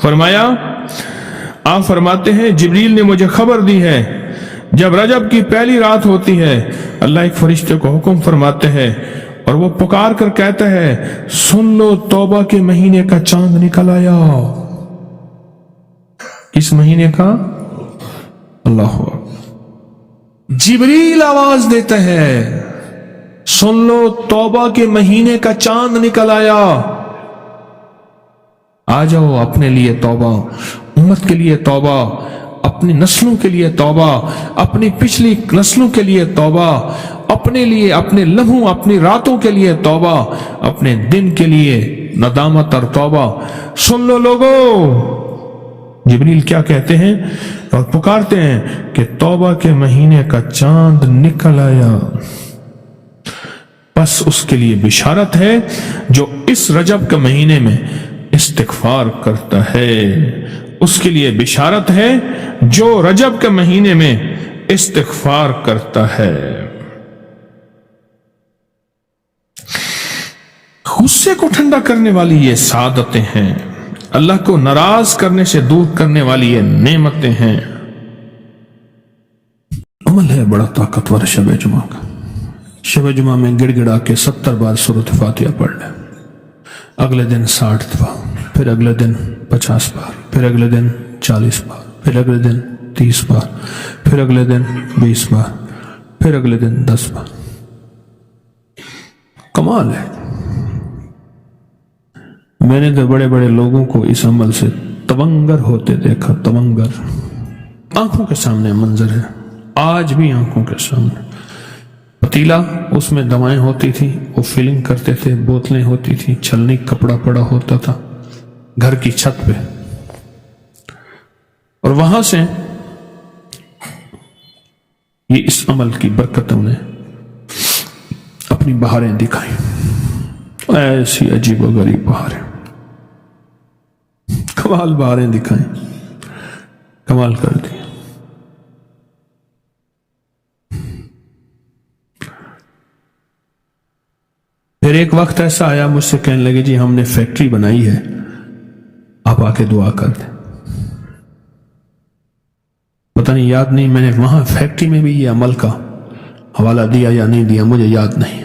فرمایا، آپ فرماتے ہیں جبریل نے مجھے خبر دی ہے جب رجب کی پہلی رات ہوتی ہے اللہ ایک فرشتے کو حکم فرماتے ہیں اور وہ پکار کر کہتا ہے سن لو توبہ کے مہینے کا چاند نکل آیا۔ کس مہینے کا؟ اللہ جبریل آواز دیتا ہے سن لو توبہ کے مہینے کا چاند نکل آیا، آ جاؤ اپنے لیے توبہ، امت کے لیے توبہ، اپنی نسلوں کے لیے توبہ، اپنی پچھلی نسلوں کے لیے توبہ، اپنے لیے، اپنے لمحوں، اپنی راتوں کے لیے توبہ، اپنے دن کے لیے ندامت اور توبہ۔ سن لو لوگو، جبریل کیا کہتے ہیں اور پکارتے ہیں کہ توبہ کے مہینے کا چاند نکل آیا، بس اس کے لیے بشارت ہے جو اس رجب کے مہینے میں استغفار کرتا ہے، اس کے لیے بشارت ہے جو رجب کے مہینے میں استغفار کرتا ہے۔ غصے کو ٹھنڈا کرنے والی یہ سعادتیں ہیں، اللہ کو ناراض کرنے سے دور کرنے والی یہ نعمتیں ہیں۔ عمل ہے بڑا طاقتور شب جمعہ کا۔ شب جمعہ میں گڑ گڑا کے 70 بار سورۃ فاتحہ پڑھ لیں، اگلے دن 60 دفعہ، پھر اگلے دن 50 بار، پھر اگلے دن 40 بار، پھر اگلے دن 30 بار، پھر اگلے دن 20 بار، پھر اگلے دن 10 بار۔ کمال ہے۔ میں نے تو بڑے بڑے لوگوں کو اس عمل سے تونگر ہوتے دیکھا، تونگر، آنکھوں کے سامنے منظر ہے، آج بھی آنکھوں کے سامنے۔ پتیلا، اس میں دوائیں ہوتی تھی، وہ فلنگ کرتے تھے، بوتلیں ہوتی تھی، چھلنی کپڑا پڑا ہوتا تھا گھر کی چھت پہ، اور وہاں سے یہ اس عمل کی برکتوں نے اپنی بہاریں دکھائیں، ایسی عجیب و غریب بہاریں، کمال بہاریں دکھائیں، کمال کر دی۔ پھر ایک وقت ایسا آیا، مجھ سے کہنے لگے جی ہم نے فیکٹری بنائی ہے، آپ آ کے دعا کر دیں۔ پتہ نہیں، یاد نہیں میں نے وہاں فیکٹری میں بھی یہ عمل کا حوالہ دیا یا نہیں دیا، مجھے یاد نہیں،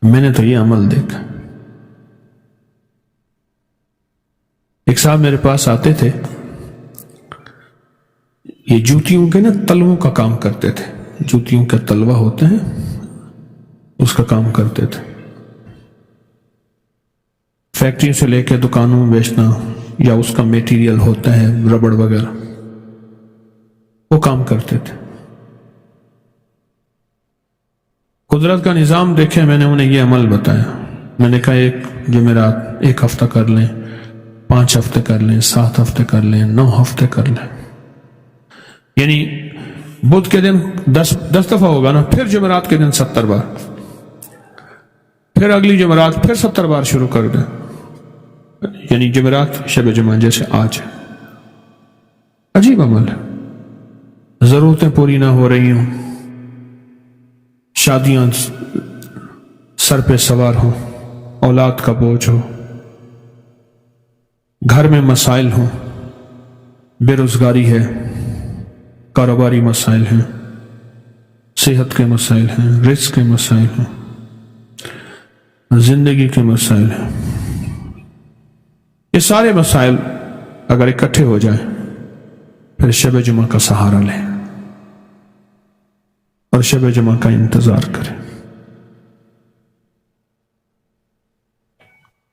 میں نے تو یہ عمل دیکھا۔ ایک صاحب میرے پاس آتے تھے، یہ جوتیوں کے نا تلووں کا کام کرتے تھے، جوتیوں کے تلوا ہوتے ہیں اس کا کام کرتے تھے، فیکٹری سے لے کے دکانوں میں بیچنا، یا اس کا میٹیریل ہوتا ہے ربڑ وغیرہ، وہ کام کرتے تھے۔ قدرت کا نظام دیکھے، میں نے انہیں یہ عمل بتایا، میں نے کہا ایک جمعرات 1 ہفتہ کر لیں، 5 ہفتے کر لیں، 7 ہفتے کر لیں، 9 ہفتے کر لیں، یعنی بدھ کے دن 10 دفعہ ہوگا نا، پھر جمعرات کے دن 70 بار، پھر اگلی جمعرات پھر 70 بار شروع کر دیں، یعنی جمعرات شب جمعہ جیسے آج ہے۔ عجیب عمل ہے۔ ضرورتیں پوری نہ ہو رہی ہوں، شادیاں سر پہ سوار ہوں، اولاد کا بوجھ ہو، گھر میں مسائل ہوں، بے روزگاری ہے، کاروباری مسائل ہیں، صحت کے مسائل ہیں، رزق کے مسائل ہیں، زندگی کے مسائل ہیں، یہ سارے مسائل اگر اکٹھے ہو جائیں پھر شب جمعہ کا سہارا لیں اور شب جمعہ کا انتظار کریں۔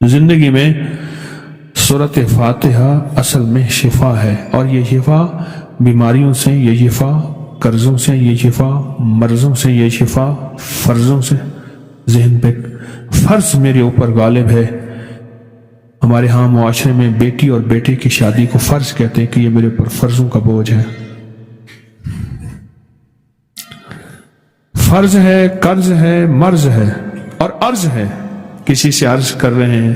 زندگی میں سورۃ فاتحہ اصل میں شفا ہے، اور یہ شفا بیماریوں سے، یہ شفا قرضوں سے، یہ شفا مرضوں سے، یہ شفا فرضوں سے۔ ذہن پہ فرض میرے اوپر غالب ہے۔ ہمارے ہاں معاشرے میں بیٹی اور بیٹے کی شادی کو فرض کہتے ہیں کہ یہ میرے اوپر فرضوں کا بوجھ ہے، فرض ہے، قرض ہے، مرض ہے اور عرض ہے۔ کسی سے عرض کر رہے ہیں،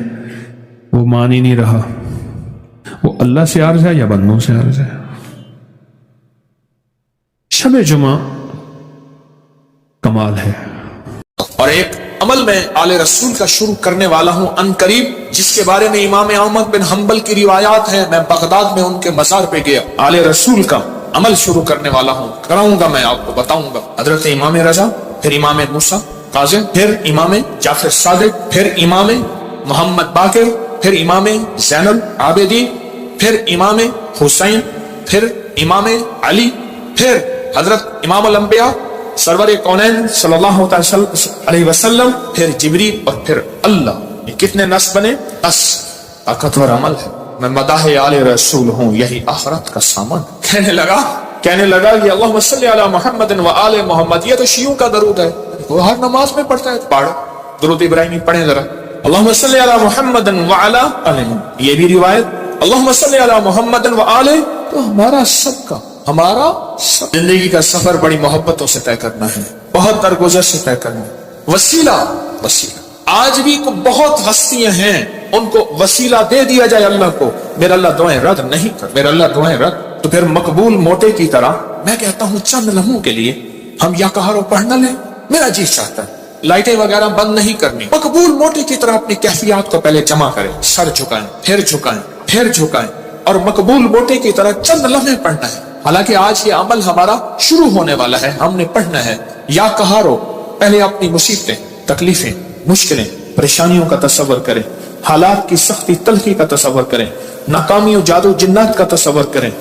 وہ مان ہی نہیں رہا، وہ اللہ سے عرض ہے یا بندوں سے عرض ہے۔ شب جمعہ کمال ہے، اور ایک अमल मैं आले रसूल का शुरू करने वाला हूँ अन करीब, जिसके बारे में इमाम अहमद बिन हम्बल की रिवायात है। मैं बगदाद में उनके मज़ार पे गया, आले रसूल का अमल शुरू करने वाला हूँ, कराऊंगा, मैं आपको बताऊंगा। हजरत इमाम रजा, फिर इमाम मूसा काज़िम, फिर इमाम जाफर सादिक, फिर इमाम मोहम्मद बाकिर, फिर इमाम ज़ैनुल आबिदीन, फिर इमाम हुसैन, फिर इमाम अली, फिर हजरत इमाम अल अंबिया सरवर कौनैन सल्लल्लाहु अलैहि वसल्लम, फिर जिब्रील और फिर अल्लाह। ये कितने नस बने? 10। ताकतवर अमल है। मैं मदाहे आले रसूल हूँ, यही आखिरत का सामान। कहने लगा कि अल्लाहुम्मा सल्ली अला मुहम्मदिन व आले मोहम्मद। ये तो शियों का दरूद है, वो हर नमाज में पढ़ता है। पढ़ो दुरूद इब्राहिमी पढ़ें जरा। अल्लाहुम्मा सल्ली अला मुहम्मदिन व आला आले। ये भी रिवायत अल्लाहुम्मा सल्ली अला मुहम्मदिन व आले। तो हमारा सबका, हमारा सब जिंदगी का सफर बड़ी मोहब्बतों से तय करना है, बहुत दरगुजर से तय करना है। वसीला आज भी को बहुत हस्तियां हैं, उनको वसीला दे दिया जाए अल्लाह को। मेरा अल्लाह दुआएं रद्द नहीं कर, मेरा अल्लाह दुआएं रद्द। तो फिर मकबूल मोटे की तरह मैं कहता हूँ चंद लम्हों के लिए हम या कहारो पढ़ना लें। मेरा जी चाहता है लाइटें वगैरह बंद नहीं करनी, मकबूल मोटे की तरह अपनी कैफियत को पहले जमा करें, सर झुकाएं, फिर झुकाएं, फिर झुकाएं, और मकबूल मोटे की तरह चंद लम्हे पढ़ना है। हालांकि आज ये अमल हमारा शुरू होने वाला है, हमने पढ़ना है। या कहारो पहले अपनी मुसीबतें, तकलीफें, मुश्किलें, परेशानियों का तसव्वुर करें, हालात की सख्ती तलखी का तसव्वुर करें, नाकामी जादू जिन्नात का तसव्वुर करें,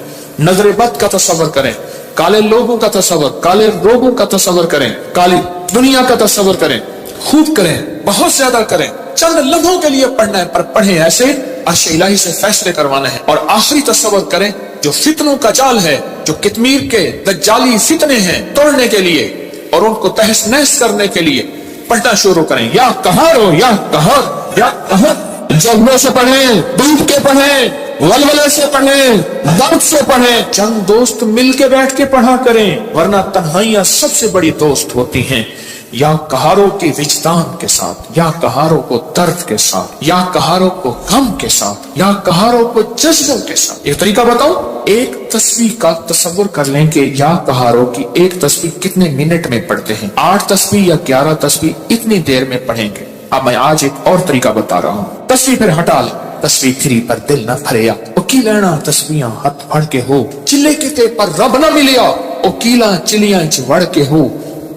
नजर बद का तसव्वुर करें, काले लोगों का तसव्वुर, काले रोगों का तसव्वुर करें, काली दुनिया का तसव्वुर करें, खूब करें, बहुत ज्यादा करें। चंद लम्हों के लिए पढ़ना है, पर पढ़े ऐसे अर्श इलाही से फैसले करवाना है। और आखिरी तसव्वुर करें, जो फितनों का जाल है, जो कितमीर के दज्जाली फितने हैं, तोड़ने के लिए और उनको तहस नहस करने के लिए पढ़ना शुरू करें। या कहारो, या कहर, या कहर। जज्बों से पढ़ें, डूब के पढ़ें, वलवले से पढ़ें, दर्द से पढ़ें। चंद दोस्त मिल के बैठ के पढ़ा करें, वरना तन्हाइयां सबसे बड़ी दोस्त होती हैं। या कहारों की विजदान के साथ, या कहारों को दर्द के साथ, या कहारों को गम के साथ, या कहारों को जज्बों के साथ। एक तरीका बताऊं, एक तस्बीह का तसव्वुर कर लें कि या कहारों की एक तस्बीह कितने मिनट में पढ़ते हैं। 8 तस्बीह या 11 तस्बीह इतनी देर में पढ़ेंगे। अब मैं आज एक और तरीका बता रहा हूँ। तस्बीह फिर हटा ले, तस्बीह फिरी पर दिल न भरेया, ओ की लेना तस्बीहां हथ फड़ के हो, चिल्ले किते पर रब न मिलिया, ओ कीला चिलियां च वड़ के हो,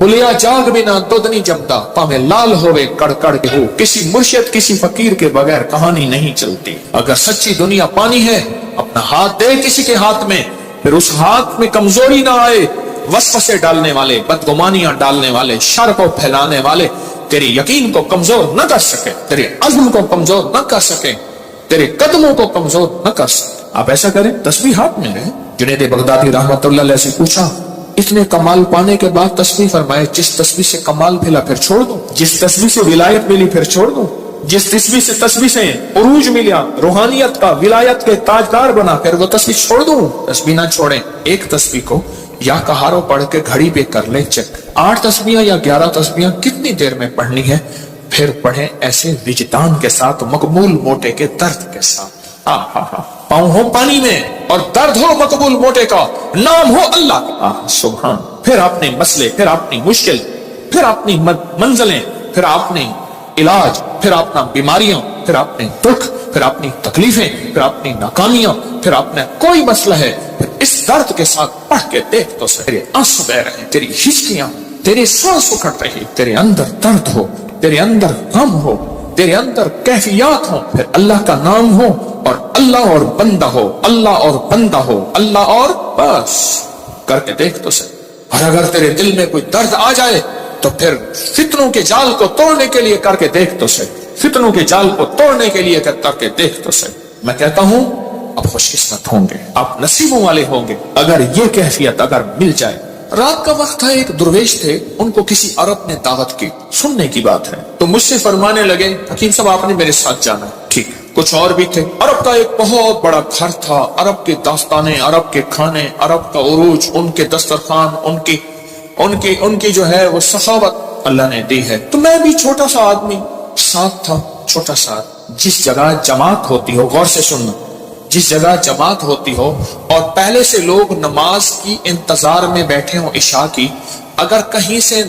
बुलिया जाग बिना दुध नहीं जमता, पावे लाल होवे कड़कड़ के हो। किसी मुर्शिद किसी फकीर के बगैर कहानी नहीं चलती। अगर सच्ची दुनिया पानी है, अपना हाथ दे किसी के हाथ में, फिर उस हाथ में कमजोरी ना आए। वसवसे डालने वाले, बदगुमानियां डालने वाले, शर को फैलाने वाले तेरे यकीन को कमजोर न कर सके, तेरे अज़्म को कमजोर न कर सके, तेरे कदमों को कमजोर न कर सके। आप ऐसा करें, तस्बीह हाथ में ले। जुनैद बगदादी रहमतुल्लाह अलैह से पूछा, इतने कमाल पाने के बाद तस्बीह फरमाए, जिस तस्बीह से कमाल मिला फिर छोड़ दो, जिस तस्बीह से विलायत मिली फिर छोड़ दो, जिस तस्बीह से उरूज मिला, रूहानियत का, विलायत के ताजदार बना, फिर वो तस्बीह छोड़ दो। तस्बीह ना छोड़ें। एक तस्बीह को या कहारो पढ़ के घड़ी पे कर ले चेक, 8 तस्बीहां या 11 तस्बीहां कितनी देर में पढ़नी है। फिर पढ़े ऐसे विजदान के साथ, मकबूल मोटे के दर्द के साथ। पाँव हो पानी में और दर्द हो मकबूल मोटे का, नाम हो अल्लाह। सुभान। फिर अपने मसले, फिर अपनी मुश्किल, फिर अपनी मंजिलें, फिर अपनी इलाज, फिर अपना बीमारियां, फिर अपने दुख, फिर अपनी तकलीफें, फिर अपनी नाकामियां, फिर अपना कोई मसला है, फिर इस दर्द के साथ पढ़ के देख तो सही। तेरे आंसू बह रहे, तेरी हिचकियां, तेरे सांस उखड़ रही, तेरे अंदर दर्द हो, तेरे अंदर गम हो, तेरे अंदर कैफियत हो, फिर अल्लाह का नाम हो और अल्लाह और बंदा हो, अल्लाह और बंदा हो, अल्लाह और बस। करके देख तो सही। और अगर तेरे दिल में कोई दर्द आ जाए तो फिर फितनों के जाल को तोड़ने के लिए करके देख तो सही। फितनों के जाल को तोड़ने के लिए करके देख तो सही। मैं कहता हूं आप खुशकिस्मत होंगे, आप नसीबों वाले होंगे अगर ये कैफियत अगर मिल जाए। रात का वक्त था, एक दुर्वेश थे, उनको किसी अरब ने दावत की, सुनने की बात है, तो मुझसे फरमाने लगे, हकीम साहब आपने मेरे साथ जाना। ठीक, कुछ और भी थे। अरब का एक बहुत बड़ा घर था, अरब के दास्ताने, अरब के खाने, अरब का उरूज, उनके दस्तरखान, उनकी जो है वो सखावत अल्लाह ने दी है। तो मैं भी छोटा सा आदमी साथ था, छोटा सा। जिस जगह जमात होती हो, गौर से सुनना, जिस जगह जमात होती हो और पहले से लोग नमाज की इंतजार में बैठे हो इशा की, अगर कहीं से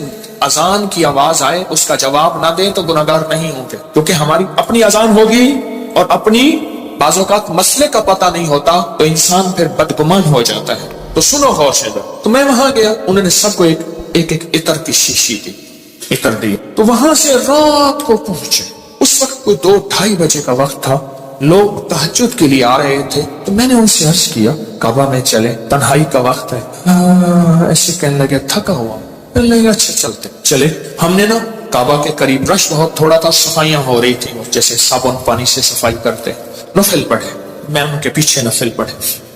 اذان کی آواز آئے اس کا جواب نہ دیں تو گناہگار نہیں ہوں گے، کیونکہ ہماری اپنی اذان ہوگی اور اپنی بعض اوقات مسئلے کا پتہ نہیں ہوتا تو انسان پھر بدگمان ہو جاتا ہے۔ تو سنو غور سے، تو میں وہاں گیا، انہوں نے سب کو ایک عطر کی شیشی دی، عطر دی، تو وہاں سے رات کو پہنچے۔ اس وقت کوئی 2-2:30 بجے کا وقت تھا، لوگ تہجد کے لیے آ رہے تھے، تو میں نے ان سے عرض کیا کعبہ میں چلے، تنہائی کا وقت ہے۔ ایسے کہنے لگے تھکا ہوا، کہنے لگے اچھا چلتے چلے۔ ہم نے نا کعبہ کے قریب رش بہت تھوڑا تھا، صفائیاں ہو رہی تھی، جیسے صابن پانی سے صفائی کرتے، نفل پڑھے، میں ان کے پیچھے نفل پڑھے۔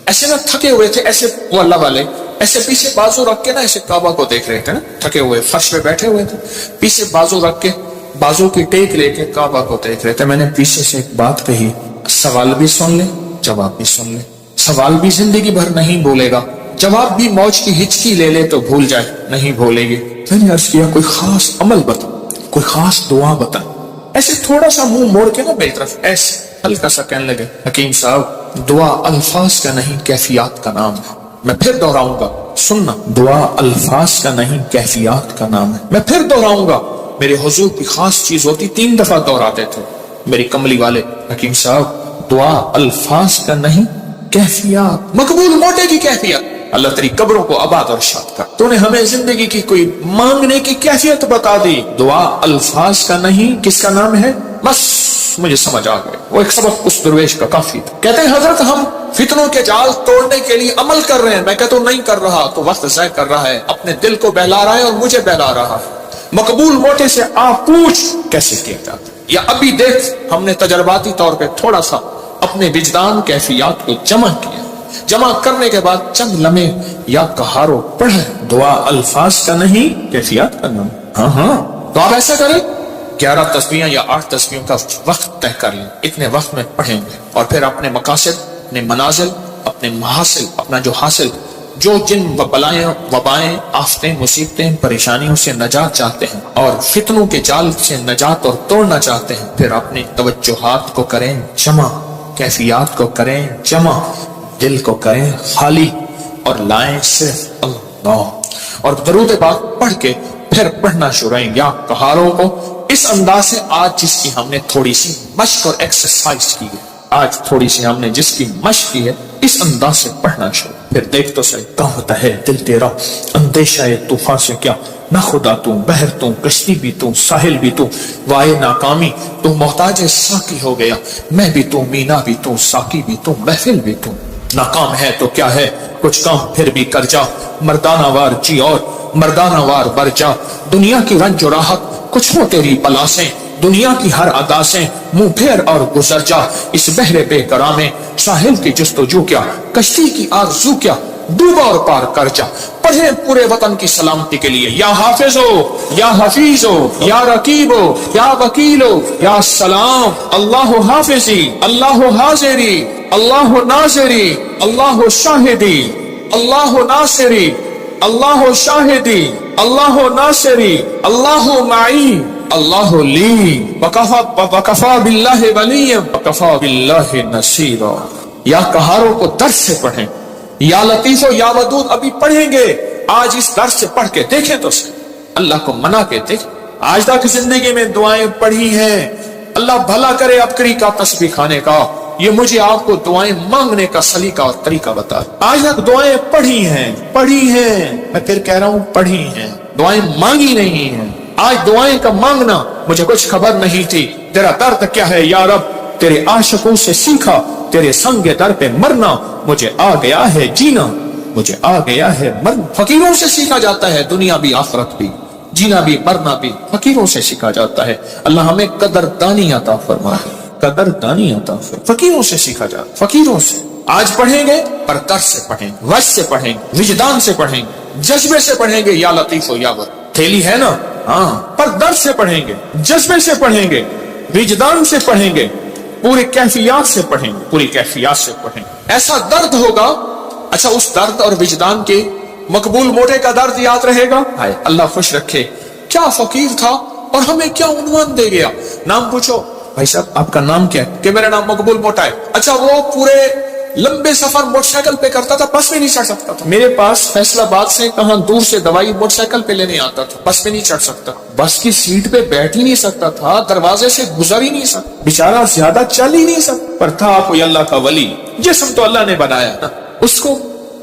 ایسے نا تھکے ہوئے تھے، ایسے وہ اللہ والے ایسے پیچھے بازو رکھ کے نا ایسے کعبہ کو دیکھ رہے تھے نا، تھکے ہوئے فرش پہ بیٹھے ہوئے تھے، پیچھے بازو رکھ کے بازو کی ٹیک لے کے کعبہ کو دیکھ رہے تھے۔ میں نے پیچھے سے ایک بات کہی، سوال بھی سن لے جواب بھی سن لے، سوال بھی زندگی بھر نہیں بولے گا، جواب بھی موج کی ہچکی لے لے تو بھول جائے، نہیں بھولے گی۔ میں نے عرض کیا کوئی خاص عمل بتا، کوئی خاص دعا بتا۔ ایسے تھوڑا سا منہ موڑ کے نا میری طرف ایسے ہلکا سا کہنے لگے حکیم صاحب دعا الفاظ کا نہیں کیفیات کا نام ہے۔ میں پھر دہراؤں گا، سننا، دعا الفاظ کا نہیں کیفیات کا نام ہے۔ میں پھر دہراؤں گا، میرے حضور کی خاص چیز ہوتی 3 دفعہ دہراتے تھے میری کملی والے، حکیم صاحب دعا الفاظ کا نہیں کیفیات، مقبول موٹے کی کیفیت۔ اللہ تیری قبروں کو آباد اور شاد کر، تو نے ہمیں زندگی کی کوئی مانگنے کی کیفیت بتا دی۔ دعا الفاظ کا نہیں، کس کا نام ہے؟ بس مجھے سمجھ آ گئے، وہ ایک سبق اس درویش کا کافی تھا۔ کہتے ہیں حضرت ہم فتنوں کے جال توڑنے کے لیے عمل کر رہے ہیں، میں کہتا ہوں نہیں کر رہا تو وقت ضائع کر رہا ہے، اپنے دل کو بہلا رہا ہے اور مجھے بہلا رہا ہے۔ مقبول موٹے سے آپ پوچھ کیسے کیا جاتا، یا ابھی دیکھ ہم نے تجرباتی طور پہ تھوڑا سا اپنے وجدان کیفیات کو جمع کیا، جمع کرنے کے بعد چند لمحے یا کہارو پڑھے، دعا الفاظ کا نہیں کیفیات کا نام۔ ہاں تو آپ ایسا کریں 11 تسبیحیں یا 8 تسبیحوں کا وقت طے کر لیں، اتنے وقت میں پڑھیں گے، اور پھر اپنے مقاصد، اپنے منازل، اپنے محاصل، اپنا جو حاصل، جو جن بلائیں وبائیں آفتیں مصیبتیں پریشانیوں سے نجات چاہتے ہیں اور فتنوں کے جال سے نجات اور توڑنا چاہتے ہیں، پھر اپنے توجہات کو کریں جمع، کیفیات کو کریں جمع، دل کو کریں خالی اور لائیں صرف اللہ، اور درود پاک پڑھ کے پھر پڑھنا شروع یا کہاروں کو اس انداز سے۔ آج جس کی ہم نے تھوڑی سی مشق اور ایکسرسائز کی ہے، آج تھوڑی سی ہم نے جس کی مشق کی ہے، اس انداز سے پڑھنا شروع، پھر دیکھ تو صحیح کہتا ہے دل تیرا اندیشہ طوفان سے کیا، نہ خدا تو بحر تو کشتی بھی تو ساحل بھی تو، وائے ناکامی تو محتاج ساقی ہو گیا، میں بھی تو مینا بھی تو ساقی بھی تو محفل بھی تو، ناکام ہے تو کیا ہے کچھ کام پھر بھی کر جا، مردانہ وار جی اور مردانہ وار بر جا، دنیا کی رنج و راحت کچھ ہو تیری بلا سے، دنیا کی ہر ادا سے منہ پھیر اور گزر جا، اس بحر بے قرار میں ساحل کی جستجو کیا، کشتی کی آرزو کیا، ڈوبا اور پار کر جا، پڑھے پورے وطن کی سلامتی کے لیے یا حافظ ہو یا حفیظ ہو یا رقیب ہو یا وکیل ہو یا سلام، اللہ حافظی اللہ حاضری اللہ ناصری اللہ شاہدی اللہ ناصری اللہ شاہدی اللہ ناصری اللہ معی اللہ لی وکفا باللہ ولی وکفا باللہ نصیرا۔ یا کہاروں کو درس سے پڑھیں، یا لطیف و یا ودود ابھی پڑھیں گے، آج اس درس سے پڑھ کے دیکھیں تو صحیح، اللہ کو منا کے دیکھیں۔ آج تک زندگی میں دعائیں پڑھی ہیں، اللہ بھلا کرے ابکری کا تسبیح کھانے کا، یہ مجھے آپ کو دعائیں مانگنے کا سلیقہ اور طریقہ بتا۔ آج تک دعائیں پڑھی ہیں، میں پھر کہہ رہا ہوں پڑھی ہیں، دعائیں مانگی نہیں ہیں۔ آج دعائیں کا مانگنا مجھے کچھ خبر نہیں تھی، تیرا درد کیا ہے یا رب، تیرے عاشقوں سے سیکھا، تیرے سنگ در پہ مرنا، مجھے آ گیا ہے جینا، مجھے آ گیا ہے مرنا۔ فقیروں سے سیکھا جاتا ہے دنیا بھی آخرت بھی، جینا بھی مرنا بھی فقیروں سے سیکھا جاتا ہے۔ اللہ ہمیں قدردانی عطا فرمائے، قدردانی عطا فرمائے۔ فقیروں سے سیکھا جاتا، فقیروں سے۔ آج پڑھیں گے پر درس سے پڑھیں، وجہ سے پڑھیں، وجدان سے پڑھیں، جذبے سے پڑھیں گے، یا لطیف و یا ود تھیلی ہے نا، ہاں، پر درس سے پڑھیں گے، جذبے سے پڑھیں گے، وجدان سے پڑھیں گے، پوری کیفیات سے پڑھیں گے، پوری کیفیات سے پڑھیں گے۔ ایسا درد ہوگا، اچھا اس درد اور وجدان کے مقبول موٹے کا درد یاد رہے گا، اللہ خوش رکھے، کیا فقیر تھا اور ہمیں کیا عنوان دے گیا۔ نام پوچھو بھائی صاحب آپ کا نام کیا ہے، کہ میرا نام مقبول موٹا ہے۔ اچھا وہ پورے लंबे सफर मोटरसाइकिल पे करता था, बस में नहीं चढ़ सकता था। मेरे पास फैसलाबाद से कहां दूर से दवाई मोटरसाइकिल पे लेने आता था, बस पे नहीं चढ़ सकता, बस की सीट पे बैठ ही नहीं सकता था, दरवाजे से गुजर ही नहीं सकता, बेचारा ज्यादा चल ही नहीं सकता, पर था कोई अल्लाह का वली। जिस्म तो अल्लाह ने बनाया ना, उसको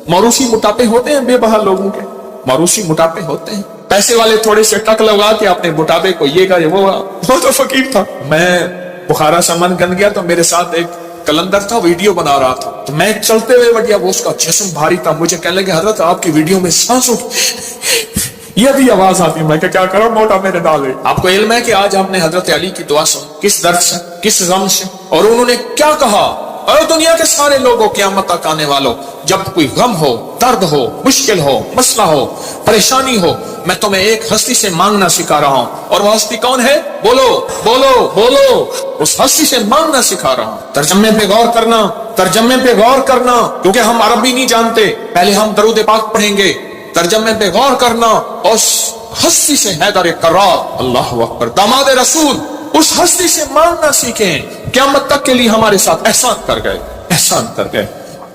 मौरूसी मोटापे होते हैं बेबहा लोगों के, मौरूसी मोटापे होते हैं। पैसे वाले थोड़े से टक लगा के अपने मोटापे को ये करे वो तो फकीर था। मैं बुखारा से मन गन गया तो मेरे साथ एक कलंदर था, वीडियो बना रहा था, तो मैं चलते हुए बढ़िया, वो उसका जिस्म भारी था, मुझे कहने लगे हजरत आपकी वीडियो में सांस उठ ये भी आवाज आती। मैं क्या करो, मोटा मेरे डाले। आपको इल्म है कि आज हमने हजरत अली की दुआ सुन, किस दर्द से, किस गम से, और उन्होंने क्या कहा, और दुनिया के सारे लोगों क़यामत तक आने वालों, जब कोई गम हो, दर्द हो, मुश्किल हो, मसला हो, परेशानी हो, मैं तुम्हें एक हस्ती से मांगना सिखा रहा हूं। और वो हस्ती कौन है? बोलो बोलो बोलो। उस हस्ती से मांगना सिखा रहा हूं। तर्जमे पे गौर करना, तर्जमे पे गौर करना, क्योंकि हम अरबी नहीं जानते। पहले हम दरूद पाक पढ़ेंगे, तर्जमे पे गौर करना। उस हस्ती से हैदर कर्रार, अल्लाह अकबर, दामाद रसूल, उस हस्ती से मांगना सीखें। क़यामत तक के लिए हमारे साथ एहसान कर गए, एहसान कर गए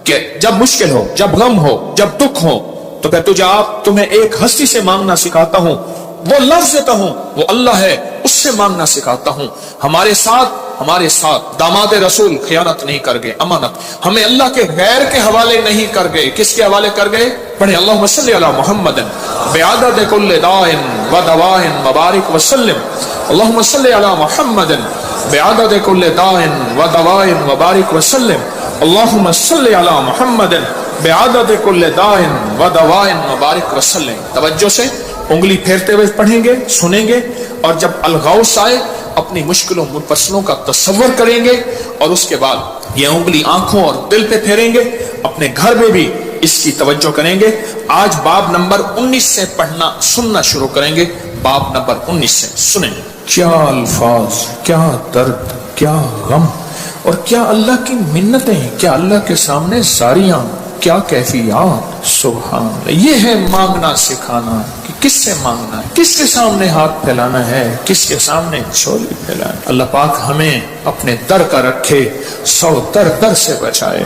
कि जब मुश्किल हो, जब गम हो, जब दुख हो, तो क्या तुम्हें एक हस्ती से मांगना सिखाता हूं, वो लफ्ज देता हूं, वो अल्लाह है, उससे मांगना सिखाता हूं। हमारे साथ दामाद रसूल खयानत नहीं कर गए, अमानत हमें अल्लाह के गैर के हवाले नहीं कर गए। किसके हवाले कर गए? पढ़े अल्लाहुम्मा सल्ली अला मुहम्मदिन बिअदद कुल्लि दाइन व दवाइन मुबारक वसल्लम। अल्लाहुम्मा सल्ली अला मुहम्मदिन बिअदद कुल्लि दाइन व दवाइन मुबारक वसल्लम। अल्लाहुम्मा सल्ली अला मुहम्मदिन बिअदद कुल्लि दाइन व दवाइन मुबारक वसल्लम। तवज्जो से उंगली फेरते हुए पढ़ेंगे, सुनेंगे, और जब अलगौस आए अपनी मुश्किलों मुफस्सलों का तसव्वुर करेंगे, और उसके बाद ये उंगली आंखों और दिल पे फेरेंगे। अपने घर में भी इसकी तवज्जो करेंगे। आज बाब नंबर 19 से पढ़ना सुनना शुरू करेंगे। बाब नंबर 19 से सुनें। क्या अल्फाज, क्या दर्द, क्या गम, और क्या अल्लाह की मिन्नतें, क्या अल्लाह के सामने सारियां, क्या कैफियत। सुभान, ये है मांगना सिखाना कि किससे मांगना है, किसके सामने हाथ फैलाना है, किसके सामने झोली फैलाना है। अल्लाह पाक हमें अपने दर का रखे, सौ दर से बचाए।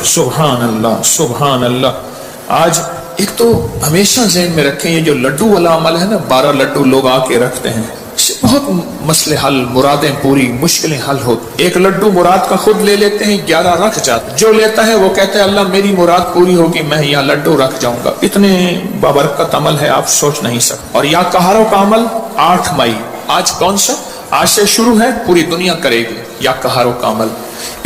सुभान अल्लाह, सुभान अल्लाह। आज एक तो हमेशा ज़हन में रखें, ये जो लड्डू वाला अमल है ना, 12 लड्डू लोग आके रखते हैं, इससे बहुत मसले हल, मुरादें पूरी, मुश्किलें हल होती। एक लड्डू मुराद का खुद ले लेते हैं, 11 रख जाते। जो लेता है वो कहता है अल्लाह मेरी मुराद पूरी होगी, मैं यहाँ लड्डू रख जाऊंगा। इतने बाबरकत अमल है, आप सोच नहीं सकते। और या कहारों का अमल 8 मई, आज कौन सा, आज से शुरू है, पूरी दुनिया करेगी या कहारों का अमल।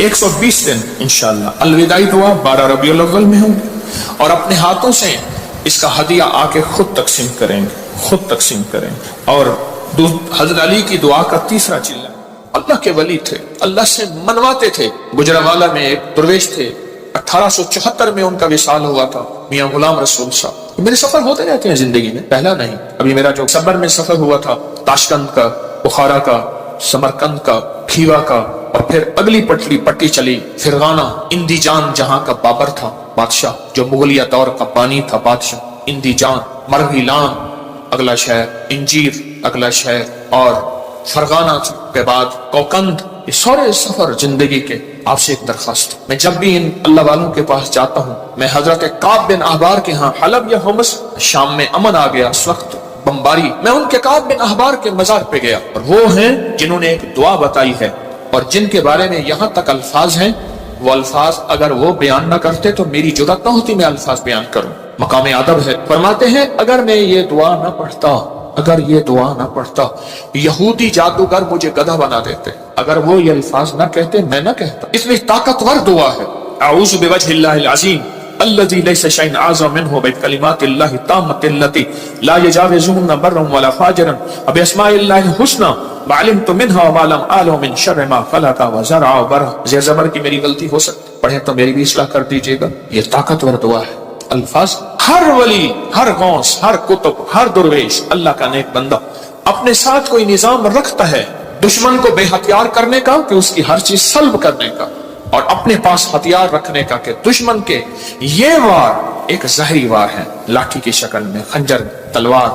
120 दिन इंशाअल्लाह। अलविदाई दुआ 12 रबीउल अव्वल में होंगे, और अपने हाथों से इसका हदिया आके खुद तकसीम करेंगे, खुद तकसीम करेंगे। और हजरत अली की दुआ का तीसरा चिल्ला, अल्लाह के वली थे, अल्लाह से मनवाते थे। गुजरावाला में एक दरवेश थे, 1874 में उनका विसाल हुआ था, मियां गुलाम रसूल साहब। मेरे सफर होते रहते हैं जिंदगी में, पहला नहीं। अभी मेरा जो सबर में सफर हुआ था, ताशकंद का, बुखारा का, समरकंद का, खीवा का, और फिर अगली पट्टी चली फिरगाना, इंदीजान जहां का बाबर था बादशाह, जो मुगलिया दौर का बानी था बादशाह, इंदीजान, मरवीलान अगला शहर, इंजीर अगला शहर, और फरगाना के बाद कोकंद। ये सारे सफर जिंदगी के। आपसे एक दरखास्त, मैं जब भी इन अल्लाह वालों के पास जाता हूँ, मैं हजरत काब बिन अहबार के यहाँ, हलब या हुमस, शाम में अमन आ गया इस वक्त बमबारी, मैं उनके काब बिन अहबार के मजार पे गया, और वो हैं जिन्होंने एक दुआ बताई है, और जिनके बारे में यहाँ तक अल्फाज हैं, वो अल्फाज अगर वो बयान ना करते तो मेरी जुर्रत ना होती मैं अल्फाज बयान करूं। मकाम अदब है। फरमाते हैं अगर मैं ये दुआ ना पढ़ता, अगर ये दुआ ना पढ़ता, यहूदी जादूगर मुझे गधा बना देते। अगर वो ये अल्फाज ना कहते, मैं ना कहता। इसलिए ताकतवर दुआ है। अऊज़ु बिवजहिल्लाहिल अज़ीम अल्लज़ी लैसा शैअन अअज़म मिन्हु बिकलिमातिल्लाहि ताम्मतिल्लती ला यजाविज़ुहुन्ना बर्रन वला फाजिरन बिअस्माइल्लाहिल हुस्ना वअलिमतु मिन्हा मा लम आलम मिन शर्रि मा खलक़ व ज़रअ व बरअ। ज़बर की मेरी गलती हो सकती, पढ़े तो मेरी भी इस्लाह कर दीजिएगा। ये ताकतवर दुआ है। अल्फाज हर वली, हर गौस, हर कुतुब, हर दुर्वेश, अल्लाह का नेक बंदा अपने साथ कोई निजाम रखता है दुश्मन को बेहथियार करने का, कि उसकी हर चीज सल्ब करने का, और अपने पास हथियार रखने का, कि दुश्मन के ये वार एक जहरी वार है, लाठी की शक्ल में, खंजर, तलवार,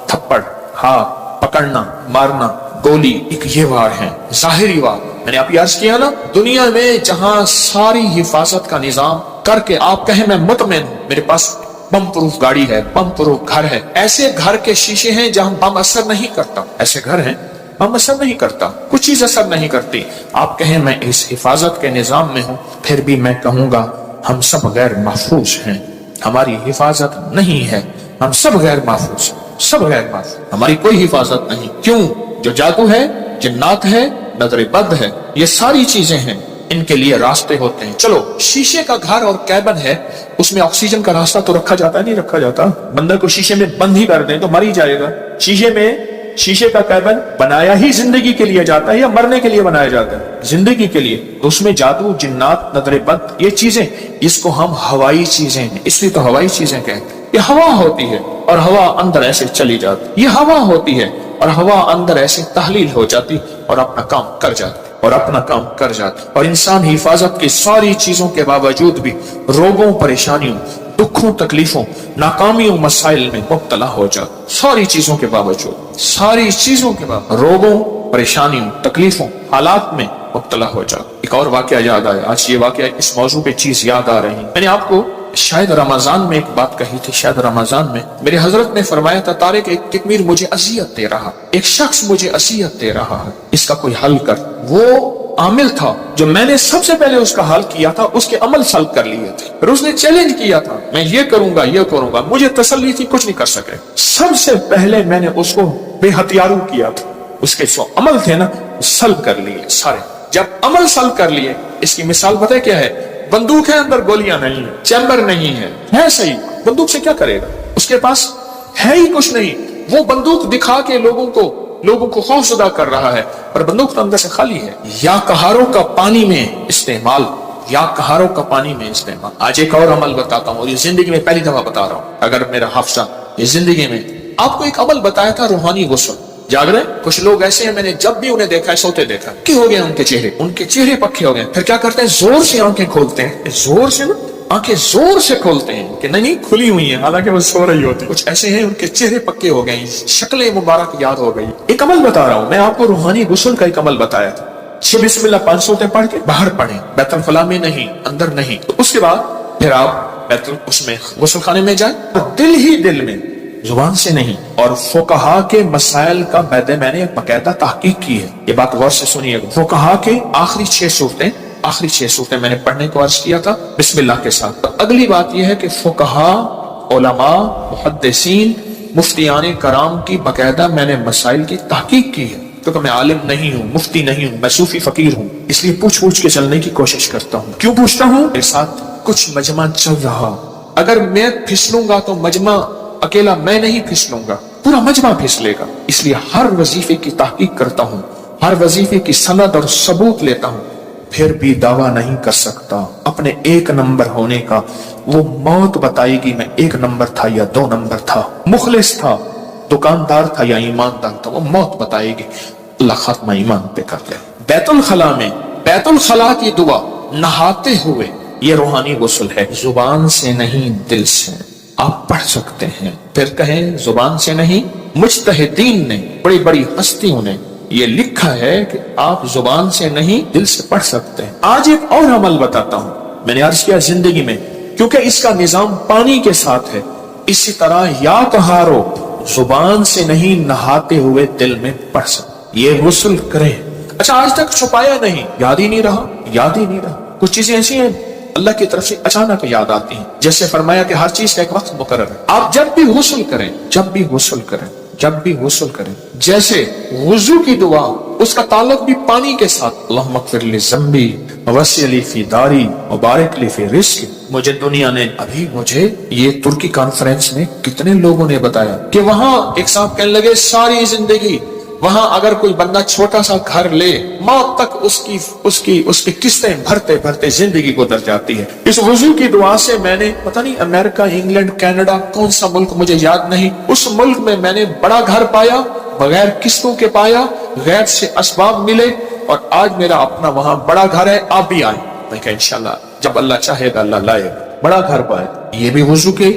थप्पड़, हाथ पकड़ना, मारना, गोली, एक ये वार है, जाहिरी वार। मैंने अभी अर्ज किया ना, दुनिया में जहां सारी हिफाजत का निजाम करके आप कहें मैं मुतमिन हूं, मेरे पास बम प्रूफ गाड़ी है, बम प्रूफ घर है, ऐसे घर के शीशे हैं जहां बम असर नहीं करता, ऐसे घर हैं बम असर नहीं करता, कुछ चीज असर नहीं करती। आप कहें मैं इस हिफाजत के निजाम में हूं, फिर भी मैं कहूंगा हम सब गैर महफूज हैं, हमारी हिफाजत नहीं है, हम सब गैर महफूज, सब गैर महफूज, हमारी कोई हिफाजत नहीं। क्यों? जो जादू है, जिन्नात है, नजर बद है, ये सारी चीजें हैं, इनके लिए रास्ते होते हैं। चलो शीशे का घर और कैबन है, उसमें ऑक्सीजन का रास्ता तो रखा जाता है, नहीं रखा जाता? बंदर को शीशे में बंद ही कर दें तो मर ही जाएगा। शीशे में शीशे का कैबन बनाया ही जिंदगी के लिए जाता है या मरने के लिए बनाया जाता है? जिंदगी के लिए। तो उसमें जादू, जिन्नात, नजर बद, ये चीजें, इसको हम हवाई चीजें, इसलिए तो हवाई चीजें कहते हैं। ये हवा होती है और हवा अंदर ऐसे चली जाती, ये हवा होती है और हवा अंदर ऐसे तहलील हो जाती और अपना काम कर जाती, और अपना काम कर जाती। और इंसान हिफाजत की सारी चीजों के बावजूद भी रोगों, परेशानियों, दुखों, तकलीफों, नाकामियों, मसाइल में मुब्तला हो जाता। सारी चीजों के बावजूद, सारी चीजों के बावजूद रोगों, परेशानियों, तकलीफों, हालात में मुब्तला हो जाता। एक और वाकया याद आया, आज ये वाकया इस मौजू पे चीज याद आ रही। मैंने आपको शायद रमजान में एक बात कही थी, शायद रमजान में मेरे हजरत ने फरमाया था, तारिक एक तिकमीर मुझे अजियत दे रहा, एक शख्स मुझे अजियत दे रहा है, इसका कोई हल कर। वो आमिल था जो मैंने सबसे पहले उसका हल किया था, उसके अमल सल्ब कर लिए थे, फिर उसने चैलेंज किया था मैं ये करूंगा, ये करूंगा, मुझे तसल्ली थी कुछ नहीं कर सके। सबसे पहले मैंने उसको बेहथियारू किया था, उसके जो अमल थे ना सल्ब कर लिए सारे। जब अमल सल्ब कर लिए, इसकी मिसाल पता है क्या है? बंदूक है, अंदर गोलियां नहीं है, चैम्बर नहीं है सही, बंदूक से क्या करेगा? उसके पास है ही कुछ नहीं, वो बंदूक दिखा के लोगों को खौफजदा कर रहा है, पर बंदूक तो अंदर से खाली है। या कहारों का पानी में इस्तेमाल, या कहारों का पानी में इस्तेमाल। आज एक और अमल बताता हूँ, ये जिंदगी में पहली दफा बता रहा हूँ, अगर मेरा हाफसा ये जिंदगी में आपको एक अमल बताया था, रूहानी गुस्ल। जाग रहे? कुछ लोग ऐसे हैं, मैंने जब भी उन्हें देखा है सोते देखा, क्या हो गया उनके चेहरे पक्के हो गए। फिर क्या करते हैं? जोर से आंखें खोलते हैं, जोर से ना आंखें जोर से खोलते हैं कि नहीं खुली हुई हैं, हालांकि वो सो रही होती। कुछ ऐसे हैं उनके चेहरे पक्के हो गए, शक्लें मुबारक याद हो गई। एक अमल बता रहा हूं मैं आपको, रूहानी गुस्ल का एक अमल बताया था। बिस्मिल्लाह 5 सूरतें पढ़ के बाहर पढ़े, बैतुल खला में नहीं, अंदर नहीं। तो उसके बाद फिर आप बैतुल उसमें गुस्ल खाने में जाए, दिल ही दिल में, जुबान से नहीं। और फुकहा के मसाइल का मैंने बाकायदा तहकीक की है, ये बात गौर से सुनिएगा। फुकहा के आखिरी 6 सूरतें मैंने पढ़ने को अर्ज किया था बिस्मिल्लाह के साथ। तो अगली बात यह है कि फुकहा, उलमा, मुहद्दिसीन, मुफ्तियान कराम की बाकायदा मैंने मसाइल की तहकीक की है, क्योंकि मैं आलिम नहीं हूँ, मुफ्ती नहीं हूँ, मैं सूफी फकीर हूँ, इसलिए पूछ के चलने की कोशिश करता हूँ। क्यों पूछता हूँ? मेरे साथ कुछ मजमा चल रहा, अगर मैं फिसलूंगा तो मजमा अकेला मैं नहीं फिसलूंगा, पूरा मजमा फिसलेगा। इसलिए हर वजीफे की तहकीक करता हूँ, हर वजीफे की सनद और सबूत लेता हूँ, फिर भी दावा नहीं कर सकता अपने 1 नंबर होने का। वो मौत बताएगी मैं 1 नंबर था या 2 नंबर था, मुखलिस था, दुकानदार था या ईमानदार था, वो मौत बताएगी। अल्लाह खात्मा ईमान पे कर ले। बैतुल खला की दुआ नहाते हुए, ये रूहानी गुस्ल है, जुबान से नहीं दिल से आप पढ़ सकते हैं। फिर कहें जुबान से नहीं, मुज्तहिदीन ने, बड़ी बड़ी हस्तियों ने ये लिखा है कि आप जुबान से नहीं दिल से पढ़ सकते हैं। आज एक और अमल बताता हूं, मैंने अर्ज किया जिंदगी में, क्योंकि इसका निजाम पानी के साथ है। इसी तरह या तहारो, जुबान से नहीं नहाते हुए दिल में पढ़ सकते, ये गुस्ल करें। अच्छा, आज तक छुपाया नहीं, याद ही नहीं रहा। कुछ चीजें ऐसी हैं अल्लाह की तरफ से अचानक याद आती हैं। जैसे फरमाया कि हर चीज का एक वक्त मुकर्रर है। आप जब भी गुस्ल करें, जैसे वुजू की दुआ, उसका ताल्लुक भी पानी के साथ। अल्लाहुम्मा अग़फिर ली ज़म्बी ववस्सिअ ली फी दारी वबारिक ली फी रिज़्क़ी। मुझे दुनिया ने, अभी मुझे ये तुर्की कॉन्फ्रेंस में कितने लोगों ने बताया कि वहां एक साहब कहने लगे सारी जिंदगी वहां अगर कोई बंदा छोटा सा घर ले, मौत तक उसकी किस्तें भरते भरते जिंदगी गुजर जाती है। इस वुजू की दुआ से मैंने, पता नहीं अमेरिका, इंग्लैंड, कनाडा, कौन सा मुल्क मुझे याद नहीं, उस मुल्क में मैंने बड़ा घर पाया, बगैर किस्तों के पाया, गैर से असबाब मिले, और आज मेरा अपना वहां बड़ा घर है। आप भी आए, मैं कहा इंशाल्लाह जब अल्लाह चाहेगा अल्लाह लाएगा। बड़ा घर पाए, ये भी वुजू की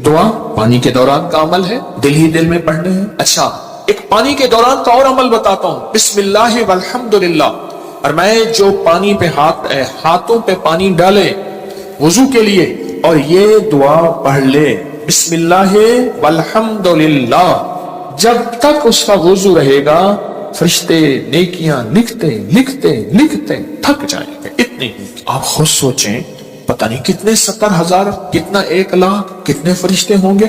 दुआ पानी के दौरान का अमल है, दिल ही दिल में पढ़ने हैं। अच्छा, एक पानी के दौरान का और अमल बताता हूं, बिस्मिल्लाह वल्हम्दुलिल्लाह, اور میں جو پانی پہ ہاتھوں پہ پانی ڈالے وضو کے لیے اور یہ دعا پڑھ لے بسم اللہ والحمدللہ، جب تک اس کا وضو رہے گا فرشتے نیکیاں لکھتے لکھتے لکھتے تھک جائیں گے. اتنی آپ خود سوچیں، پتہ نہیں کتنے 70,000 کتنا 1,00,000 کتنے فرشتے ہوں گے،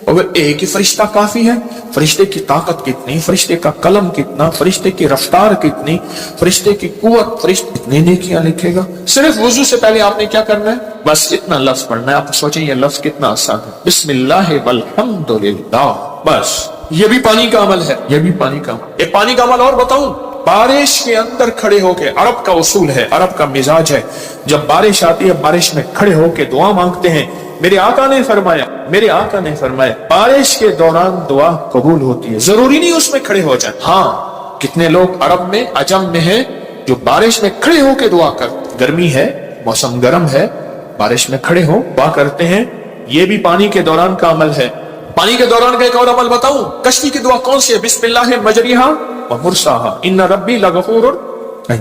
اور ایک ہی فرشتہ کافی ہے؟ فرشتے کی طاقت کتنی، فرشتے کا قلم کتنا، فرشتے کی رفتار کتنی، فرشتے کی قوت، فرشتے کتنے نیکیاں لکھے گا. صرف وضو سے پہلے آپ نے کیا کرنا ہے؟ بس اتنا لفظ پڑھنا ہے. آپ سوچیں یہ لفظ کتنا آسان ہے، بسم اللہ والحمدللہ. بس یہ بھی پانی کا عمل ہے، یہ بھی پانی کا عمل. ایک پانی کا عمل اور بتاؤں، بارش کے اندر کھڑے ہو کے، عرب کا اصول ہے، عرب کا مزاج ہے، جب بارش آتی ہے بارش میں کھڑے ہو کے دعا مانگتے ہیں. میرے آقا نے فرمایا بارش کے دوران دعا قبول ہوتی ہے، ضروری نہیں اس میں کھڑے ہو جائیں. ہاں کتنے لوگ عرب میں عجم میں ہیں جو بارش میں کھڑے ہو کے دعا کرتے، گرمی ہے موسم گرم ہے، بارش میں کھڑے ہو دعا کرتے ہیں. یہ بھی پانی کے دوران کا عمل ہے. پانی کے دوران کا ایک اور عمل بتاؤں، کشتی کی دعا کون سی ہے؟ بسم اللہ مجریہا ومرساہا ان ربی لغفور.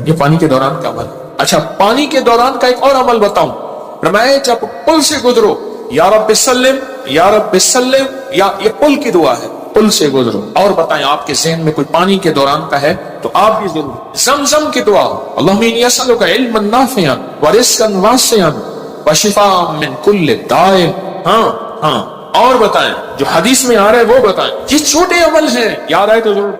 یہ پانی کے دوران کا عمل. اچھا پانی کے دوران کا ایک اور عمل بتاؤں، فرمایا جب پل سے گزرو یا رب سلم یا رب سلم، یا یہ پل کی دعا ہے، پل سے گزرو. اور بتائیں آپ کے ذہن میں کوئی پانی کے دوران کا ہے تو آپ بھی ضرور. زمزم کی دعا، اللہم انی اسألک علما نافعا ورزقا واسعا وشفاء من کل داء. ہاں اور بتائیں جو حدیث میں آ رہا ہے وہ بتائیں. یہ چھوٹے عمل ہیں، یاد آئے تو ضرور.